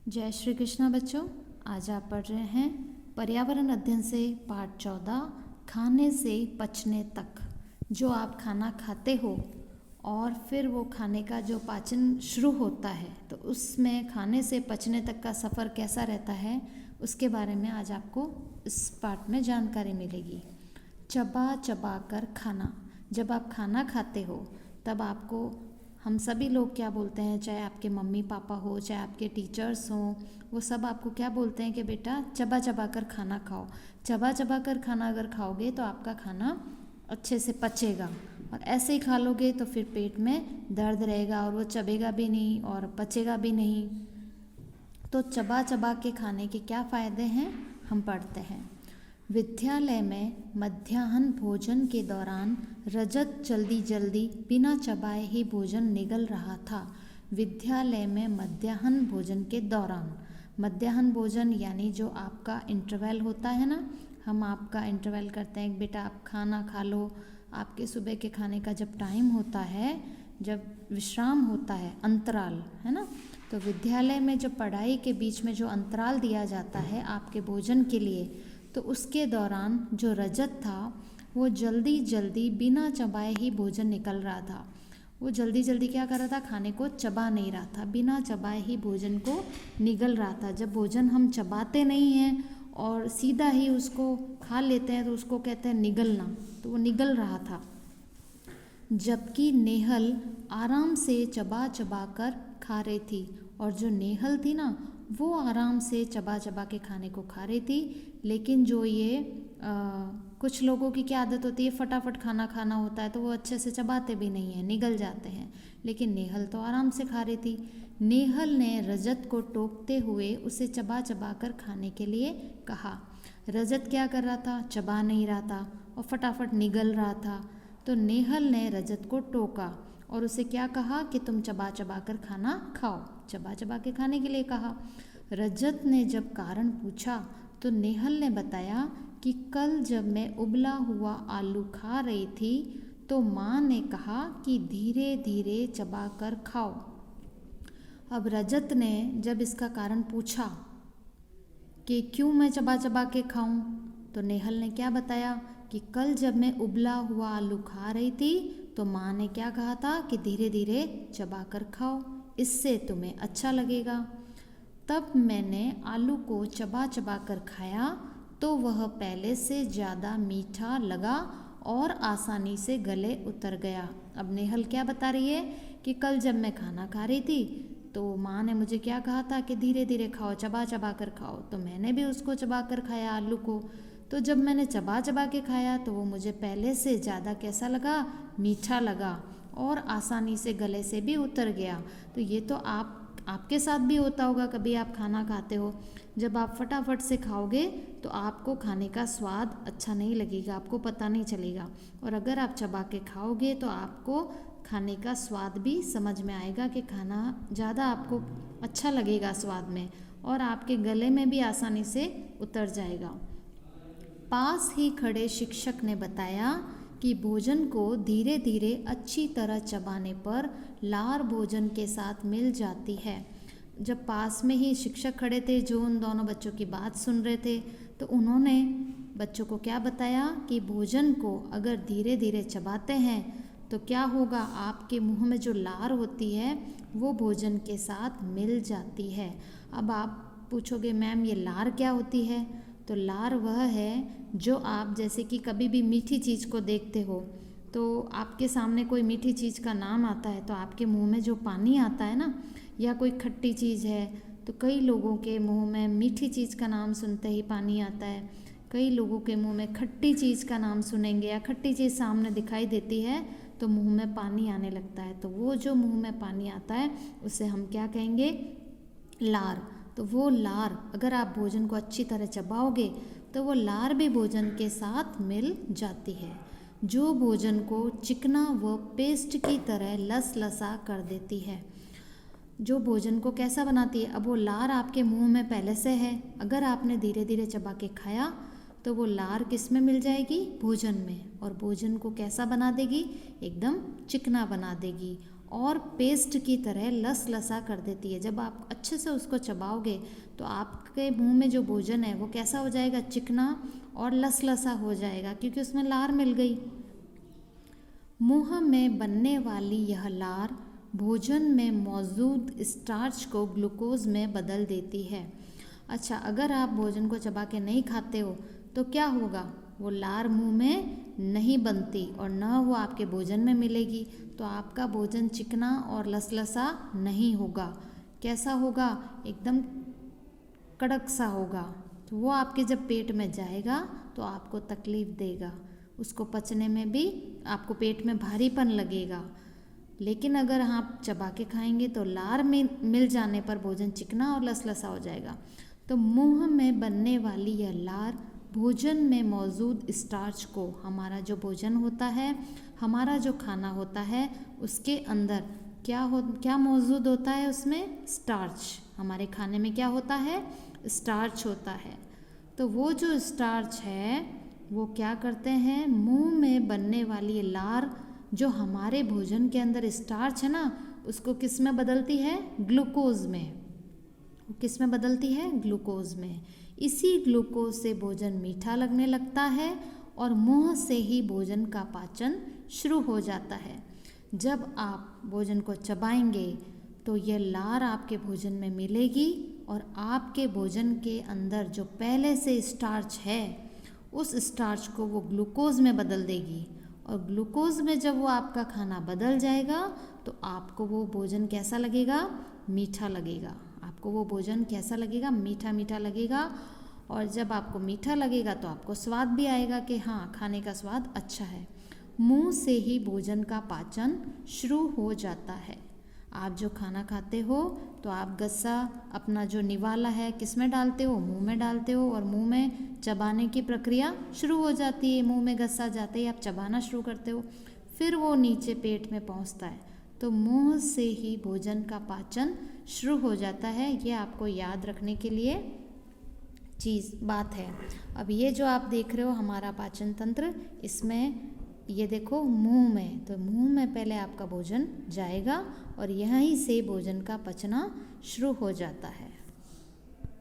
जय श्री कृष्णा बच्चों। आज आप पढ़ रहे हैं पर्यावरण अध्ययन से पाठ 14 खाने से पचने तक। जो आप खाना खाते हो और फिर वो खाने का जो पाचन शुरू होता है तो उसमें खाने से पचने तक का सफ़र कैसा रहता है उसके बारे में आज आपको इस पाठ में जानकारी मिलेगी। चबा चबा कर खाना। जब आप खाना खाते हो तब आपको हम सभी लोग क्या बोलते हैं, चाहे आपके मम्मी पापा हो, चाहे आपके टीचर्स हों, वो सब आपको क्या बोलते हैं कि बेटा चबा चबा कर खाना खाओ। चबा चबा कर खाना अगर खाओगे तो आपका खाना अच्छे से पचेगा, और ऐसे ही खा लोगे तो फिर पेट में दर्द रहेगा और वो चबेगा भी नहीं और पचेगा भी नहीं। तो चबा चबा के खाने के क्या फ़ायदे हैं हम पढ़ते हैं। विद्यालय में मध्याह्न भोजन के दौरान रजत जल्दी जल्दी बिना चबाए ही भोजन निगल रहा था। विद्यालय में मध्याह्न भोजन के दौरान, मध्याह्न भोजन यानी जो आपका इंटरवल होता है ना, हम आपका इंटरवल करते हैं बेटा आप खाना खा लो। आपके सुबह के खाने का जब टाइम होता है, जब विश्राम होता है, अंतराल है ना, तो विद्यालय में जो पढ़ाई के बीच में जो अंतराल दिया जाता है आपके भोजन के लिए, तो उसके दौरान जो रजत था वो जल्दी जल्दी बिना चबाए ही भोजन निकल रहा था। वो जल्दी जल्दी क्या कर रहा था, खाने को चबा नहीं रहा था, बिना चबाए ही भोजन को निगल रहा था। जब भोजन हम चबाते नहीं हैं और सीधा ही उसको खा लेते हैं तो उसको कहते हैं निगलना, तो वो निगल रहा था। जबकि नेहल आराम से चबा चबा कर खा रही थी, और जो नेहल थी ना वो आराम से चबा चबा के खाने को खा रही थी। लेकिन जो ये कुछ लोगों की क्या आदत होती है, फटाफट खाना खाना होता है तो वो अच्छे से चबाते भी नहीं हैं, निगल जाते हैं। लेकिन नेहल तो आराम से खा रही थी। नेहल ने रजत को टोकते हुए उसे चबा चबा कर खाने के लिए कहा। रजत क्या कर रहा था, चबा नहीं रहा था और फटाफट निगल रहा था। तो नेहल ने रजत को टोका और उसे क्या कहा कि तुम चबा चबा कर खाना खाओ, चबा चबा के खाने के लिए कहा। रजत ने जब कारण पूछा तो नेहल ने बताया कि कल जब मैं उबला हुआ आलू खा रही थी तो माँ ने कहा कि धीरे धीरे चबा कर खाओ। अब रजत ने जब इसका कारण पूछा कि क्यों मैं चबा चबा के खाऊं, तो नेहल ने क्या बताया कि कल जब मैं उबला हुआ आलू खा रही थी तो माँ ने क्या कहा था कि धीरे धीरे चबा कर खाओ, इससे तुम्हें अच्छा लगेगा। तब मैंने आलू को चबा चबा कर खाया तो वह पहले से ज़्यादा मीठा लगा और आसानी से गले उतर गया। अब नेहल क्या बता रही है कि कल जब मैं खाना खा रही थी तो माँ ने मुझे क्या कहा था कि धीरे धीरे खाओ, चबा चबा कर खाओ, तो मैंने भी उसको चबा कर खाया आलू को। तो जब मैंने चबा चबा के खाया तो वो मुझे पहले से ज़्यादा कैसा लगा, मीठा लगा और आसानी से गले से भी उतर गया। तो ये तो आपके साथ भी होता होगा, कभी आप खाना खाते हो, जब आप फटाफट से खाओगे तो आपको खाने का स्वाद अच्छा नहीं लगेगा, आपको पता नहीं चलेगा। और अगर आप चबा के खाओगे तो आपको खाने का स्वाद भी समझ में आएगा कि खाना ज़्यादा आपको अच्छा लगेगा स्वाद में, और आपके गले में भी आसानी से उतर जाएगा। पास ही खड़े शिक्षक ने बताया कि भोजन को धीरे धीरे अच्छी तरह चबाने पर लार भोजन के साथ मिल जाती है। जब पास में ही शिक्षक खड़े थे जो उन दोनों बच्चों की बात सुन रहे थे, तो उन्होंने बच्चों को क्या बताया कि भोजन को अगर धीरे धीरे चबाते हैं तो क्या होगा, आपके मुंह में जो लार होती है वो भोजन के साथ मिल जाती है। अब आप पूछोगे मैम ये लार क्या होती है, तो लार वह है जो आप जैसे कि कभी भी मीठी चीज़ को देखते हो तो आपके सामने कोई मीठी चीज़ का नाम आता है तो आपके मुंह में जो पानी आता है ना, या कोई खट्टी चीज़ है तो कई लोगों के मुंह में मीठी चीज़ का नाम सुनते ही पानी आता है, कई लोगों के मुंह में खट्टी चीज़ का नाम सुनेंगे या खट्टी चीज़ सामने दिखाई देती है तो मुंह में पानी आने लगता है। तो वो जो मुंह में पानी आता है उसे हम क्या कहेंगे, लार। तो वो लार अगर आप भोजन को अच्छी तरह चबाओगे तो वो लार भी भोजन के साथ मिल जाती है, जो भोजन को चिकना व पेस्ट की तरह लसलसा कर देती है। जो भोजन को कैसा बनाती है, अब वो लार आपके मुंह में पहले से है, अगर आपने धीरे धीरे चबा के खाया तो वो लार किस में मिल जाएगी, भोजन में, और भोजन को कैसा बना देगी, एकदम चिकना बना देगी और पेस्ट की तरह लसलसा कर देती है। जब आप अच्छे से उसको चबाओगे तो आपके मुंह में जो भोजन है वो कैसा हो जाएगा, चिकना और लसलसा हो जाएगा, क्योंकि उसमें लार मिल गई। मुंह में बनने वाली यह लार भोजन में मौजूद स्टार्च को ग्लूकोज में बदल देती है। अच्छा, अगर आप भोजन को चबा के नहीं खाते हो तो क्या होगा, वो लार मुंह में नहीं बनती और न वो आपके भोजन में मिलेगी, तो आपका भोजन चिकना और लसलसा नहीं होगा। कैसा होगा, एकदम कड़क सा होगा। तो वो आपके जब पेट में जाएगा तो आपको तकलीफ़ देगा, उसको पचने में भी आपको पेट में भारीपन लगेगा। लेकिन अगर आप चबा के खाएंगे तो लार में मिल जाने पर भोजन चिकना और लसलसा हो जाएगा। तो मुंह में बनने वाली यह लार भोजन में मौजूद स्टार्च को, हमारा जो भोजन होता है, हमारा जो खाना होता है, उसके अंदर क्या मौजूद होता है, उसमें स्टार्च। हमारे खाने में क्या होता है, स्टार्च होता है। तो वो जो स्टार्च है वो क्या करते हैं, मुंह में बनने वाली लार जो हमारे भोजन के अंदर स्टार्च है ना, उसको किस में बदलती है, ग्लूकोज में। किस में बदलती है, ग्लूकोज में। इसी ग्लूकोज से भोजन मीठा लगने लगता है और मुंह से ही भोजन का पाचन शुरू हो जाता है। जब आप भोजन को चबाएंगे तो यह लार आपके भोजन में मिलेगी और आपके भोजन के अंदर जो पहले से स्टार्च है उस स्टार्च को वो ग्लूकोज में बदल देगी। और ग्लूकोज में जब वो आपका खाना बदल जाएगा तो आपको वो भोजन कैसा लगेगा, मीठा लगेगा। आपको वो भोजन कैसा लगेगा, मीठा मीठा लगेगा। और जब आपको मीठा लगेगा तो आपको स्वाद भी आएगा कि हाँ, खाने का स्वाद अच्छा है। मुंह से ही भोजन का पाचन शुरू हो जाता है। आप जो खाना खाते हो तो आप गस्सा अपना जो निवाला है किस में डालते हो, मुंह में डालते हो, और मुंह में चबाने की प्रक्रिया शुरू हो जाती है। मुंह में गस्सा जाते ही आप चबाना शुरू करते हो, फिर वो नीचे पेट में पहुंचता है। तो मुंह से ही भोजन का पाचन शुरू हो जाता है। ये आपको याद रखने के लिए बात है। अब ये जो आप देख रहे हो हमारा पाचन तंत्र, इसमें ये देखो मुंह में, तो मुंह में पहले आपका भोजन जाएगा और यहीं से भोजन का पचना शुरू हो जाता है।